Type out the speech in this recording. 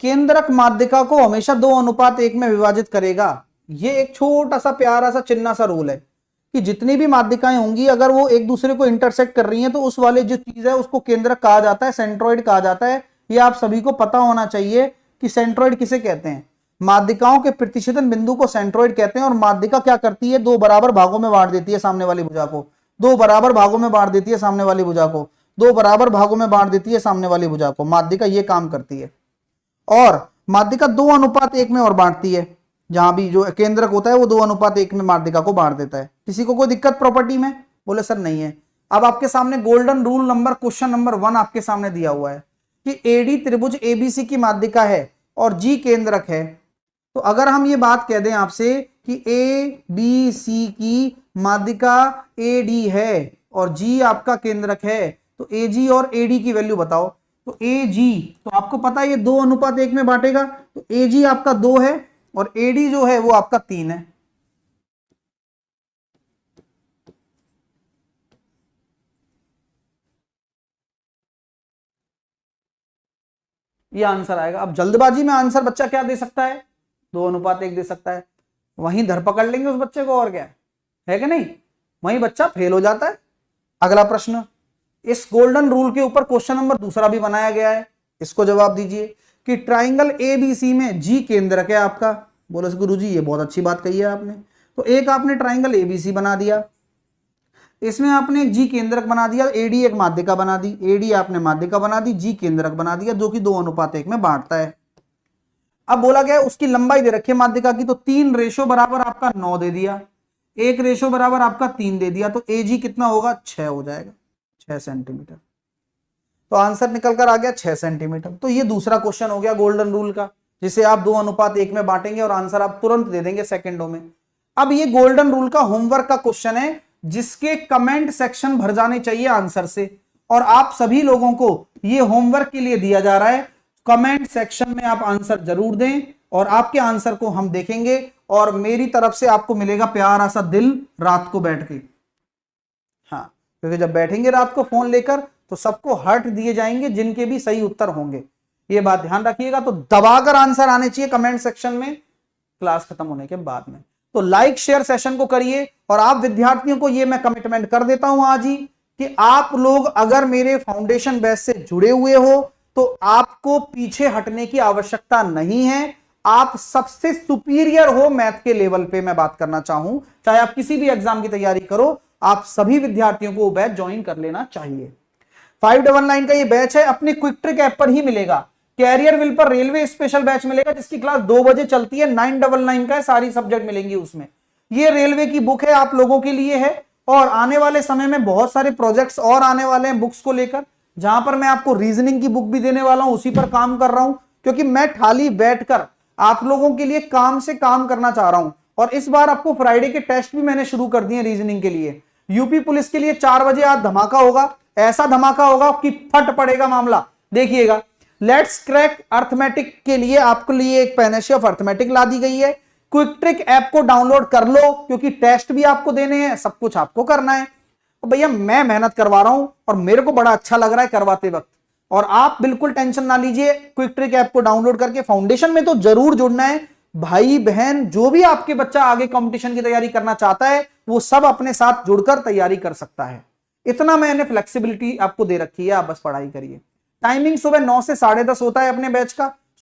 केंद्रक माध्यिका को हमेशा 2:1 में विभाजित करेगा। ये एक छोटा सा प्यारा सा चिन्ना सा रूल है कि जितनी भी माध्यिकाएं होंगी अगर वो एक दूसरे को इंटरसेक्ट कर रही हैं तो उस वाले जो चीज है उसको केंद्रक कहा जाता है, सेंट्रोइड कहा जाता है। ये आप सभी को पता होना चाहिए कि सेंट्रोइड किसे कहते हैं। माध्यिकाओं के प्रतिच्छेदन बिंदु को सेंट्रोइड कहते हैं। और माध्यिका क्या करती है, 2 बराबर भागों में बांट देती है सामने वाली भुजा को, 2 बराबर भागों में बांट देती है सामने वाली भुजा को, 2 बराबर भागों में बांट देती है सामने वाली भुजा को। माध्यिका ये काम करती है। और माध्यिका 2:1 में और बांटती है। जहां भी जो केंद्रक होता है वो 2:1 में माध्यिका को बांट देता है। किसी को कोई दिक्कत प्रॉपर्टी में? बोले सर नहीं है। अब आपके सामने golden rule number question number 1 आपके सामने दिया हुआ है कि एडी त्रिभुज एबीसी की माध्यिका है और जी केंद्रक है। तो अगर हम ये बात कह दें आपसे कि ए बी सी की माध्यिका एडी है और जी आपका केंद्रक है, तो ए जी और एडी की वैल्यू बताओ। तो ए जी तो आपको पता है ये 2:1 में बांटेगा, तो ए जी आपका 2 है और एडी जो है वो आपका 3 है। ये आंसर आएगा। अब जल्दबाजी में आंसर बच्चा क्या दे सकता है, 2:1 दे सकता है। वहीं धर पकड़ लेंगे उस बच्चे को, और क्या है कि नहीं, वहीं बच्चा फेल हो जाता है। अगला प्रश्न, इस गोल्डन रूल के ऊपर क्वेश्चन नंबर 2 भी बनाया गया है। इसको जवाब दीजिए कि ट्राइंगल एबीसी में जी केंद्रक है आपका। बोले गुरुजी ये बहुत अच्छी बात कही है आपने। तो एक आपने ट्राइंगल एबीसी बना दिया, इसमें आपने एक जी केंद्रक बना दिया, एडी एक माध्यिका बना दी, एडी आपने माध्यिका बना दी, जी केंद्रक बना दिया जो कि 2:1 में बांटता है। अब बोला गया उसकी लंबाई दे रखी है माध्यिका की, तो 3 रेशो बराबर आपका 9 दे दिया, 1 रेशो बराबर आपका 3 दे दिया, तो एजी कितना होगा, 6 हो जाएगा, 6 सेंटीमीटर। तो आंसर निकल कर आ गया 6 सेंटीमीटर। तो ये दूसरा क्वेश्चन हो गया गोल्डन रूल का, जिसे आप 2:1 में बांटेंगे और आंसर आप तुरंत दे देंगे सेकंडों में। अब ये गोल्डन रूल का होमवर्क का क्वेश्चन है जिसके कमेंट सेक्शन भर जाने चाहिए आंसर से, और आप सभी लोगों को ये होमवर्क के लिए दिया जा रहा है। कमेंट सेक्शन में आप आंसर जरूर दें और आपके आंसर को हम देखेंगे और मेरी तरफ से आपको मिलेगा प्यारा सा दिल रात को बैठ के। हाँ, क्योंकि जब बैठेंगे रात को फोन लेकर तो सबको हार्ट दिए जाएंगे जिनके भी सही उत्तर होंगे। ये बात ध्यान रखिएगा। तो दबाकर आंसर आने चाहिए कमेंट सेक्शन में क्लास खत्म होने के बाद में। तो लाइक शेयर सेशन को करिए। और आप विद्यार्थियों को ये मैं कमिटमेंट कर देता हूं आज ही कि आप लोग अगर मेरे फाउंडेशन बैच से जुड़े हुए हो तो आपको पीछे हटने की आवश्यकता नहीं है। आप सबसे सुपीरियर हो मैथ के लेवल पे, मैं बात करना चाहूं, चाहे आप किसी भी एग्जाम की तैयारी करो, आप सभी विद्यार्थियों को वो बैच ज्वाइन कर लेना चाहिए। 599 का ये बैच है, अपने क्विक ट्रिक ऐप पर ही मिलेगा। कैरियर विल पर रेलवे स्पेशल बैच मिलेगा जिसकी क्लास 2 बजे चलती है, 999 का है, सारी सब्जेक्ट मिलेंगी उसमें। ये रेलवे की बुक है, आप लोगों के लिए है। और आने वाले समय में बहुत सारे प्रोजेक्ट्स और आने वाले हैं बुक्स को लेकर, जहां पर मैं आपको रीजनिंग की बुक भी देने वाला हूं, उसी पर काम कर रहा हूं, क्योंकि मैं खाली बैठकर आप लोगों के लिए काम से काम करना चाह रहा हूं। और इस बार आपको फ्राइडे के टेस्ट भी मैंने शुरू कर दिए रीजनिंग के लिए। यूपी पुलिस के लिए 4 बजे आज धमाका होगा, ऐसा धमाका होगा कि फट पड़ेगा मामला, देखिएगा। लेट्स क्रैक अर्थमेटिक के लिए आपके लिए एक पैनेशिया ऑफ अर्थमेटिक ला दी गई है। क्विक ट्रिक ऐप को डाउनलोड कर लो, क्योंकि टेस्ट भी आपको देने हैं, सब कुछ आपको करना है। तो भैया मैं मेहनत करवा रहा हूं और मेरे को बड़ा अच्छा लग रहा है करवाते वक्त, और आप बिल्कुल टेंशन ना लीजिए। क्विक ट्रिक ऐप को डाउनलोड करके फाउंडेशन में तो जरूर जुड़ना है। भाई बहन जो भी आपके बच्चा आगे कंपटीशन की तैयारी करना चाहता है वो सब अपने साथ जुड़कर तैयारी कर सकता है। इतना मैंने फ्लेक्सिबिलिटी आपको दे रखी है, आप बस पढ़ाई करिए। टाइमिंग सुबह 9 से 10:30 होता है अपने बैच का।